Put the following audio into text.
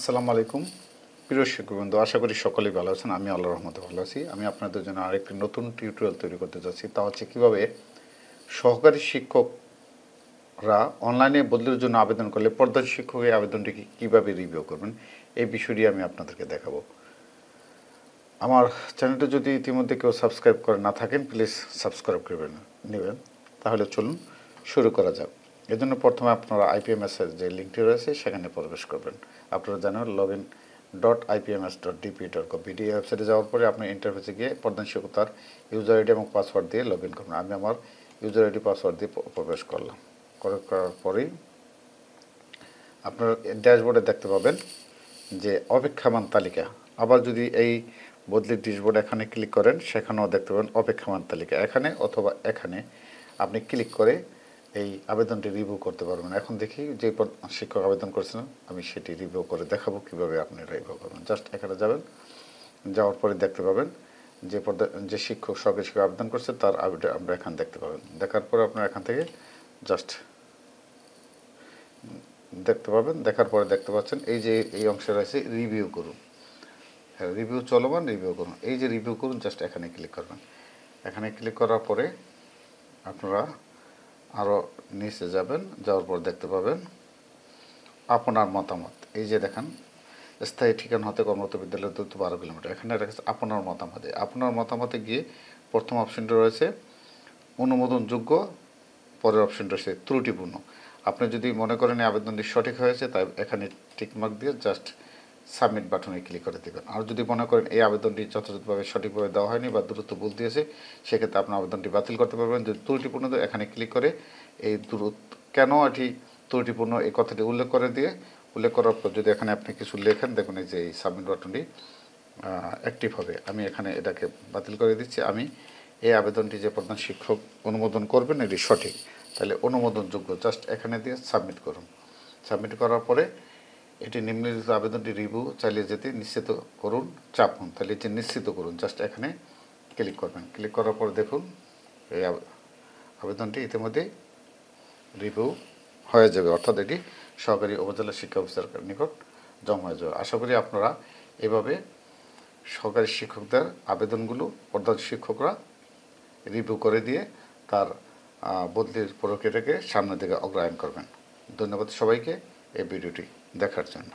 আসসালামু আলাইকুম প্রিয় শিক্ষকবৃন্দ, আশা করি সকলেই ভালো আছেন। আমি আল্লাহর রহমতে ভালো আছি। আমি আপনাদের জন্য আরেকটি নতুন টিউটোরিয়াল তৈরি করতে যাচ্ছি। তা হচ্ছে কীভাবে সহকারী শিক্ষকরা অনলাইনে বদলির জন্য আবেদন করলে প্রধান শিক্ষকের আবেদনটিকে কীভাবে রিভিউ করবেন, এই বিষয়টি আমি আপনাদেরকে দেখাবো। আমার চ্যানেলটি যদি ইতিমধ্যে কেউ সাবস্ক্রাইব করে না থাকেন, প্লিজ সাবস্ক্রাইব করবেন নেবেন। তাহলে চলুন শুরু করা যাক। এজন্য প্রথমে আপনারা আইপিএমএসের যে লিঙ্কটি রয়েছে সেখানে প্রবেশ করবেন। আপনারা জানেন login.ipms.dp.gov এই ওয়েবসাইটে যাওয়ার পরে আপনি ইন্টারফেসে গিয়ে প্রধান শিক্ষক তার ইউজার আইডি এবং পাসওয়ার্ড দিয়ে লগ ইন করবেন। আমি আমার ইউজার আইডি পাসওয়ার্ড দিয়ে প্রবেশ করলাম। করার পরেই আপনার ড্যাশবোর্ডে দেখতে পাবেন যে অপেক্ষমান তালিকা। আবার যদি এই বদলির ড্যাশবোর্ড এখানে ক্লিক করেন, সেখানেও দেখতে পাবেন অপেক্ষমান তালিকা। এখানে অথবা এখানে আপনি ক্লিক করে এই আবেদনটি রিভিউ করতে পারবেন। এখন দেখি যে শিক্ষক আবেদন করেছেন, আমি সেটি রিভিউ করে দেখাবো কীভাবে আপনি রিভিউ করবেন। জাস্ট এখানে যাবেন, যাওয়ার পরে দেখতে পাবেন যে শিক্ষক সরকারি শিক্ষক আবেদন করছে তার আবেদন আমরা এখানে দেখতে পাবেন। দেখার পরে আপনার এখান থেকে জাস্ট দেখতে পাবেন। দেখার পরে দেখতে পাচ্ছেন এই যে এই অংশে রয়েছে রিভিউ করুন। হ্যাঁ, রিভিউ চলমান, রিভিউ করুন। এই যে রিভিউ করুন, জাস্ট এখানে ক্লিক করবেন। এখানে ক্লিক করার পরে আপনারা আরও নিচে যাবেন, যাওয়ার পর দেখতে পাবেন আপনার মতামত। এই যে দেখেন স্থায়ী ঠিকানা হতে কর্মরত বিদ্যালয়ের দূরত্ব 12 কিলোমিটার। এখানে রেখেছে আপনার মতামতে। আপনার মতামতে গিয়ে প্রথম অপশনটি রয়েছে অনুমোদনযোগ্য, পরের অপশনটা রয়েছে ত্রুটিপূর্ণ। আপনি যদি মনে করেন এই আবেদনটি সঠিক হয়েছে, তাই এখানে টিকমার্ক দিয়ে জাস্ট সাবমিট বাটনে ক্লিক করে দেবেন। আর যদি মনে করেন এই আবেদনটি যথাযথভাবে সঠিকভাবে দেওয়া হয়নি বা দূরত্ব ভুল দিয়েছে, সেক্ষেত্রে আপনার আবেদনটি বাতিল করতে পারবেন। যদি ত্রুটিপূর্ণ এখানে ক্লিক করে এই কেন এটি ত্রুটিপূর্ণ এই কথাটি উল্লেখ করার পর যদি এখানে আপনি কিছু লেখেন, দেখুন এই যে এই সাবমিট বাটনটি অ্যাক্টিভ হবে। আমি এখানে এটাকে বাতিল করে দিচ্ছি। আমি এই আবেদনটি যে প্রধান শিক্ষক অনুমোদন করবেন এটি সঠিক, তাহলে অনুমোদনযোগ্য জাস্ট এখানে দিয়ে সাবমিট করুন। সাবমিট করার পরে এটি নিম্নলিখিত আবেদনটি রিভিউ চালিয়ে যেতে নিশ্চিত করুন চাপুন, তাহলে এটি নিশ্চিত করুন জাস্ট এখানে ক্লিক করবেন। ক্লিক করার পর দেখুন এই আবেদনটি ইতিমধ্যে রিভিউ হয়ে যাবে, অর্থাৎ এটি সহকারী উপজেলা শিক্ষা অফিসারের নিকট জমা হয়ে যাবে। আশা করি আপনারা এভাবে সহকারী শিক্ষকদের আবেদনগুলো প্রধান শিক্ষকরা রিভিউ করে দিয়ে তার বদলির প্রক্রিয়াটাকে সামনের দিকে অগ্রসর করবেন। ধন্যবাদ সবাইকে এই ভিডিওটি দেখার জন্য।